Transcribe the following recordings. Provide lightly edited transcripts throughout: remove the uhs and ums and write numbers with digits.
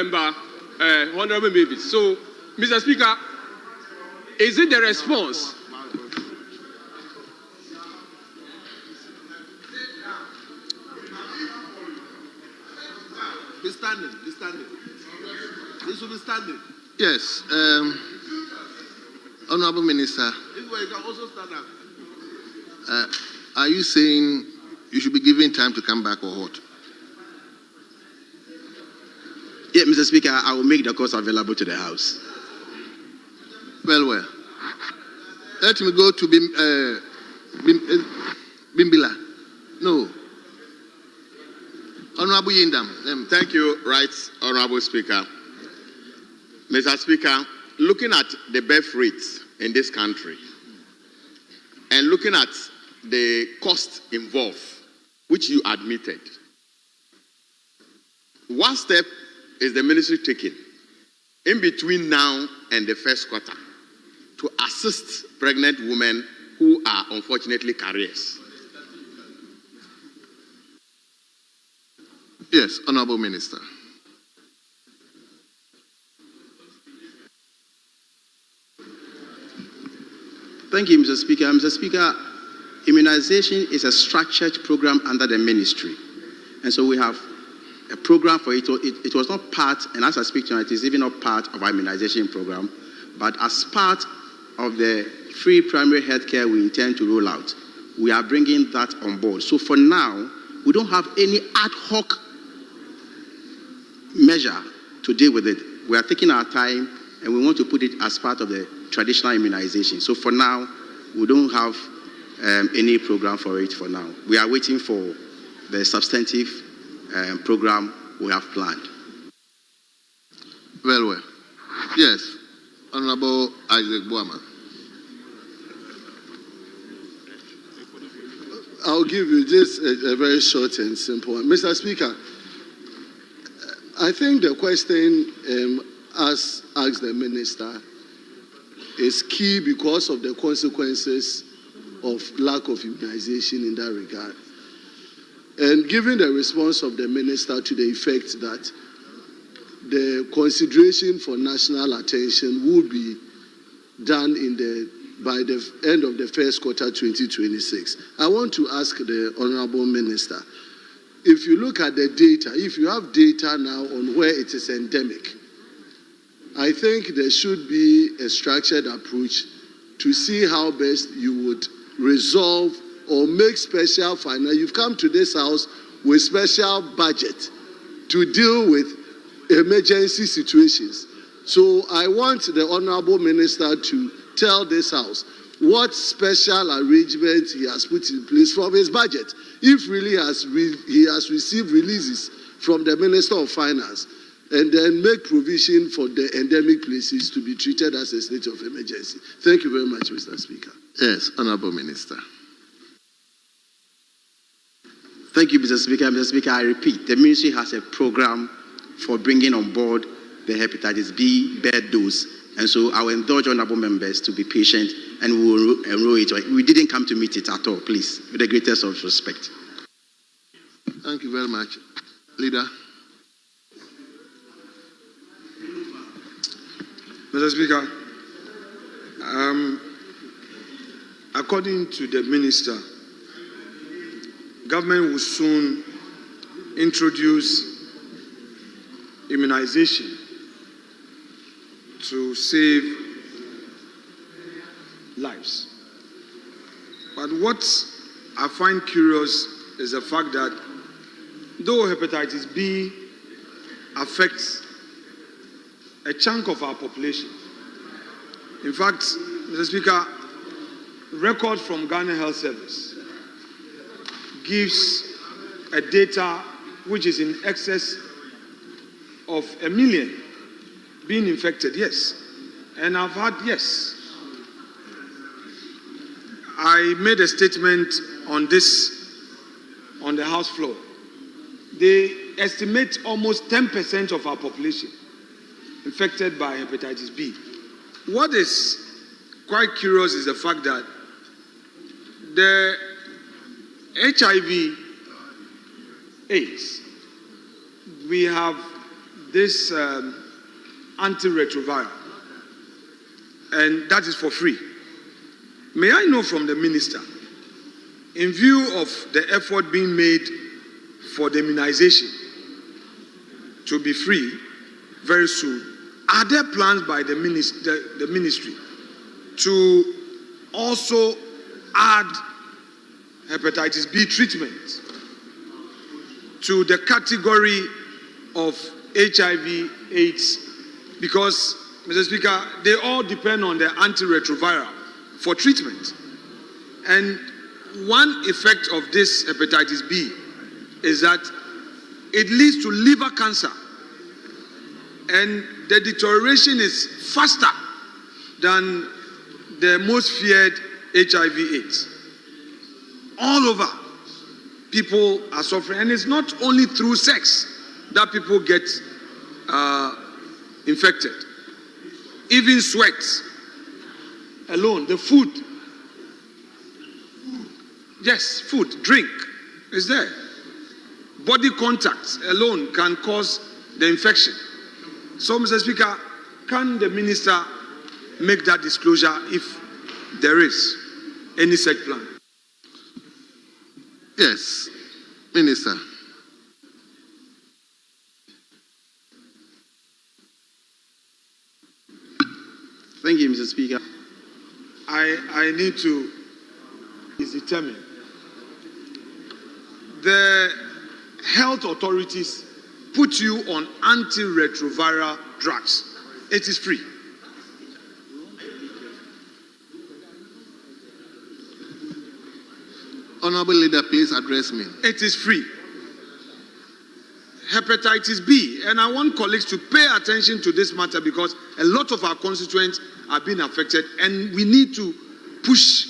member, Honorable Mavis. So, Mr. Speaker, is it the response? Be standing, be standing. This will be standing. Yes, Honorable Minister. This way you can also stand up. Are you saying you should be given time to come back or what? Yeah, Mr. Speaker, I will make the course available to the House. Well. Let me go to Bimbila. No. Honorable Yindam. Thank you, Right Honorable Speaker. Mr. Speaker, looking at the birth rates in this country and looking at the cost involved, which you admitted, what step is the ministry taking in between now and the first quarter to assist pregnant women who are unfortunately carriers? Yes, Honorable Minister. Thank you, Mr. Speaker. Mr. Speaker, immunization is a structured program under the ministry. And so we have a program for it. It was not part, and as I speak tonight, it is even not part of our immunization program, but as part of the free primary health care we intend to roll out, we are bringing that on board. So for now, we don't have any ad hoc measure to deal with it. We are taking our time and we want to put it as part of the traditional immunization. So for now, we don't have any program for it for now. We are waiting for the substantive program we have planned. Well. Yes, Honorable Isaac Boama. I'll give you just a very short and simple one. Mr. Speaker, I think the question as asked the minister is key because of the consequences of lack of immunization in that regard. And given the response of the minister to the effect that the consideration for national attention would be done by the end of the first quarter 2026, I want to ask the Honorable Minister, if you look at the data, if you have data now on where it is endemic, I think there should be a structured approach to see how best you would resolve or make special finance. You've come to this House with special budget to deal with emergency situations. So I want the Honorable Minister to tell this House what special arrangements he has put in place from his budget. If really he has received releases from the Minister of Finance, and then make provision for the endemic places to be treated as a state of emergency. Thank you very much, Mr. Speaker. Yes, Honorable Minister. Thank you, Mr. Speaker. Mr. Speaker, I repeat, the ministry has a program for bringing on board the hepatitis B birth dose. And so I will indulge honorable members to be patient and we will enroll it. We didn't come to meet it at all, please, with the greatest of respect. Thank you very much. Leader. Mr. Speaker, according to the minister, government will soon introduce immunization to save lives. But what I find curious is the fact that though hepatitis B affects a chunk of our population. In fact, Mr. Speaker, record from Ghana Health Service gives a data which is in excess of 1 million being infected, yes. And I've had, yes. I made a statement on this on the House floor. They estimate almost 10% of our population infected by hepatitis B. What is quite curious is the fact that the HIV AIDS, we have this antiretroviral, and that is for free. May I know from the minister, in view of the effort being made for the immunization to be free very soon, are there plans by the ministry to also add hepatitis B treatment to the category of HIV/AIDS? Because, Mr. Speaker, they all depend on the antiretroviral for treatment. And one effect of this hepatitis B is that it leads to liver cancer. And the deterioration is faster than the most feared HIV/AIDS. All over, people are suffering. And it's not only through sex that people get infected. Even sweat alone, the food. Yes, food, drink is there. Body contact alone can cause the infection. So, Mr. Speaker, can the minister make that disclosure if there is any such plan? Yes, Minister. Thank you, Mr. Speaker. I need to is determined. The health authorities put you on antiretroviral drugs. It is free. Honorable Leader, please address me. It is free. Hepatitis B, and I want colleagues to pay attention to this matter because a lot of our constituents are being affected, and we need to push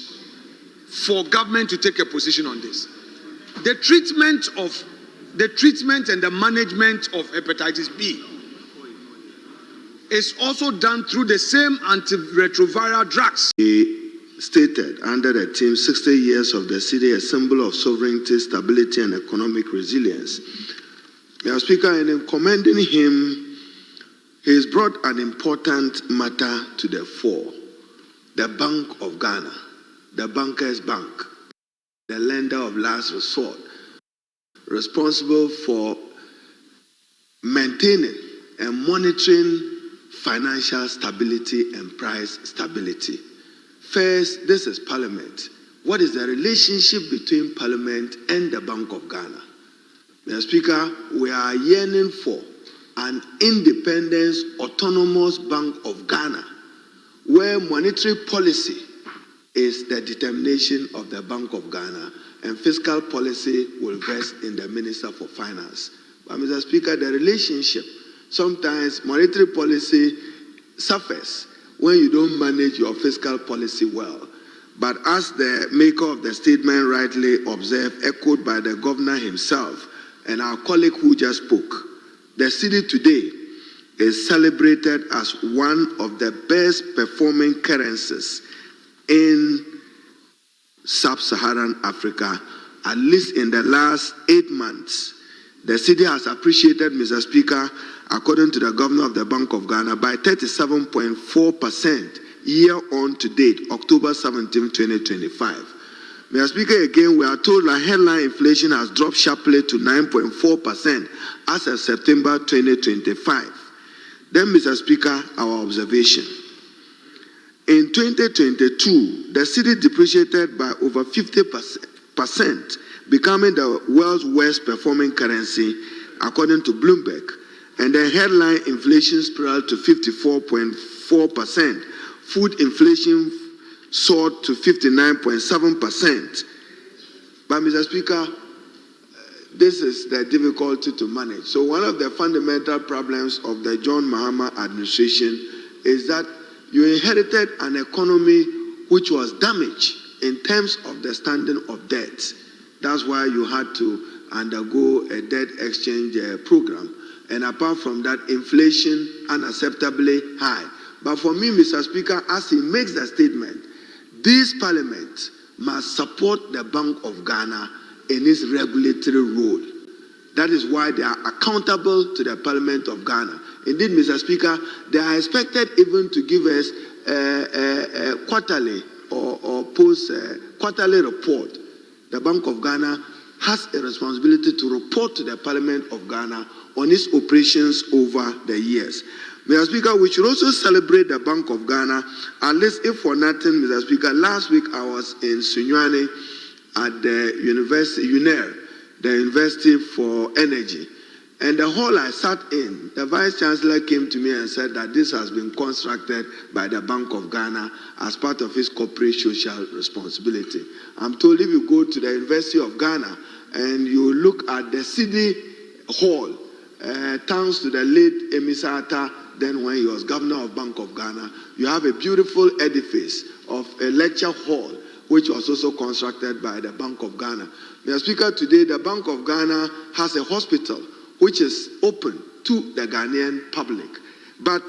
for government to take a position on this. The treatment and the management of hepatitis B is also done through the same antiretroviral drugs. He stated under the theme 60 years of the city, a symbol of sovereignty, stability, and economic resilience. Mr. Speaker, in commending him, he has brought an important matter to the fore. The Bank of Ghana, the Bankers Bank, the lender of last resort, responsible for maintaining and monitoring financial stability and price stability. First, this is Parliament. What is the relationship between Parliament and the Bank of Ghana? Mr. Speaker, we are yearning for an independent, autonomous Bank of Ghana, where monetary policy is the determination of the Bank of Ghana, and fiscal policy will rest in the Minister for Finance. But, Mr. Speaker, the relationship, sometimes monetary policy suffers when you don't manage your fiscal policy well. But as the maker of the statement rightly observed, echoed by the governor himself and our colleague who just spoke, the city today is celebrated as one of the best performing currencies in sub-Saharan Africa, at least in the last 8 months. The city has appreciated, Mr. Speaker, according to the governor of the Bank of Ghana, by 37.4% year on to date, October 17, 2025. Mr. Speaker, again, we are told that headline inflation has dropped sharply to 9.4% as of September 2025. Then, Mr. Speaker, our observation. In 2022, the cedi depreciated by over 50%, becoming the world's worst performing currency, according to Bloomberg. And the headline inflation spiraled to 54.4%. Food inflation soared to 59.7%. But, Mr. Speaker, this is the difficulty to manage. So one of the fundamental problems of the John Mahama administration is that you inherited an economy which was damaged in terms of the standing of debt. That's why you had to undergo a debt exchange program. And apart from that, inflation unacceptably high. But for me, Mr. Speaker, as he makes the statement, this parliament must support the Bank of Ghana in its regulatory role. That is why they are accountable to the Parliament of Ghana. Indeed, Mr. Speaker, they are expected even to give us a quarterly or post quarterly report. The Bank of Ghana has a responsibility to report to the Parliament of Ghana on its operations over the years. Mr. Speaker, we should also celebrate the Bank of Ghana, at least if for nothing, Mr. Speaker. Last week I was in Sunyani at the University, UNER, the University for Energy. And the hall I sat in, the Vice Chancellor came to me and said that this has been constructed by the Bank of Ghana as part of its corporate social responsibility. I'm told if you go to the University of Ghana and you look at the city hall, thanks to the late Emisata, then when he was governor of Bank of Ghana, you have a beautiful edifice of a lecture hall, which was also constructed by the Bank of Ghana. Mr. Speaker, today the Bank of Ghana has a hospital which is open to the Ghanaian public. But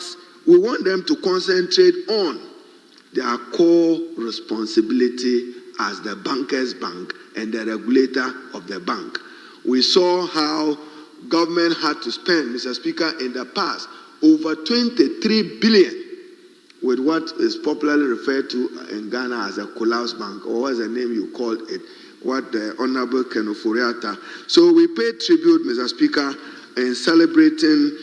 we want them to concentrate on their core responsibility as the banker's bank and the regulator of the bank. We saw how government had to spend, Mr. Speaker, in the past, over 23 billion with what is popularly referred to in Ghana as a collapse bank, or what is the name you called it, what the Honorable Kenoforiata. So we pay tribute, Mr. Speaker, in celebrating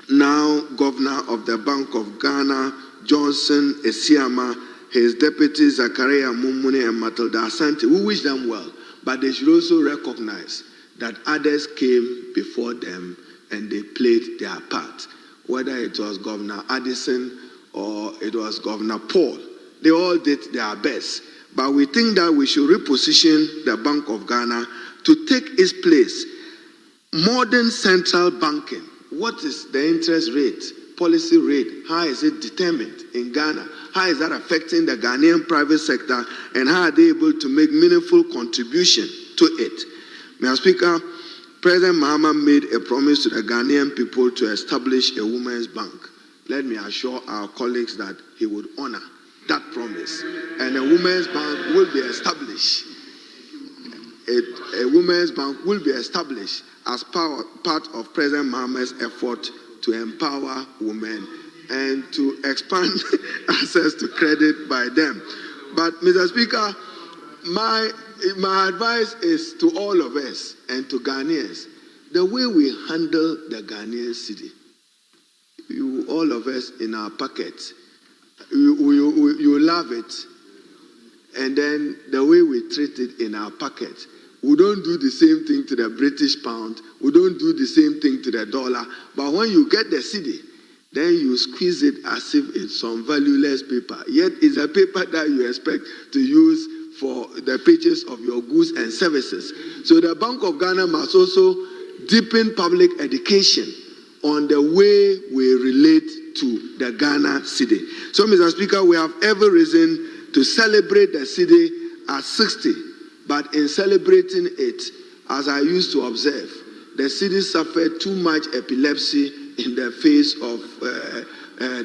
now Governor of the Bank of Ghana, Johnson Esiama, his deputy Zakaria Mumune and Matilda Asante. We wish them well, but they should also recognize that others came before them and they played their part. Whether it was Governor Addison or it was Governor Paul, they all did their best. But we think that we should reposition the Bank of Ghana to take its place. Modern central banking. What is the interest rate, policy rate? How is it determined in Ghana? How is that affecting the Ghanaian private sector? And how are they able to make meaningful contribution to it? Mr. Speaker, President Mahama made a promise to the Ghanaian people to establish a women's bank. Let me assure our colleagues that he would honor that promise. And a women's bank will be established. A women's bank will be established as part of President Mahama's effort to empower women and to expand access to credit by them. But, Mr. Speaker, my advice is to all of us and to Ghanaians, the way we handle the Ghanaian city, all of us in our pockets, you love it, and then the way we treat it in our pockets, we don't do the same thing to the British pound, we don't do the same thing to the dollar, but when you get the city, then you squeeze it as if it's some valueless paper, yet it's a paper that you expect to use for the purchase of your goods and services. So the Bank of Ghana must also deepen public education on the way we relate to the Ghana city. So, Mr. Speaker, we have every reason to celebrate the city at 60, but in celebrating it, as I used to observe, the city suffered too much epilepsy in the face of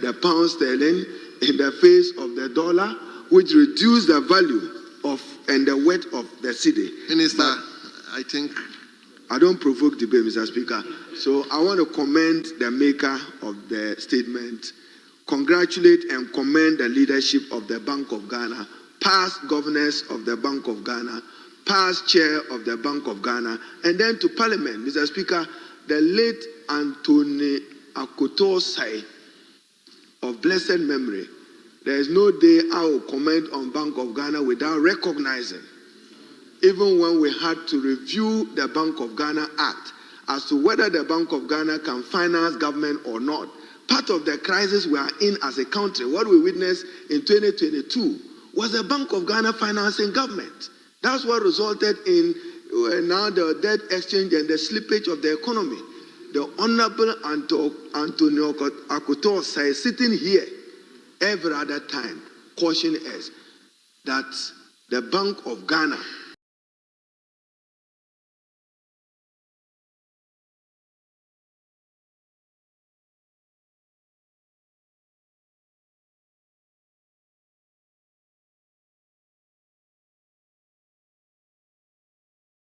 the pound sterling, in the face of the dollar, which reduced the value of and the weight of the city. Minister, I think I don't provoke debate, Mr. Speaker. So I want to commend the maker of the statement, congratulate and commend the leadership of the Bank of Ghana, past governors of the Bank of Ghana, past chair of the Bank of Ghana, and then to Parliament. Mr. Speaker, the late Anthony Akotosai of blessed memory, there is no day I will comment on Bank of Ghana without recognizing, even when we had to review the Bank of Ghana Act as to whether the Bank of Ghana can finance government or not. Part of the crisis we are in as a country, what we witnessed in 2022, was the Bank of Ghana financing government. That's what resulted in now the debt exchange and the slippage of the economy. The Honorable Antonio Akoto says, sitting here every other time, caution us that the Bank of Ghana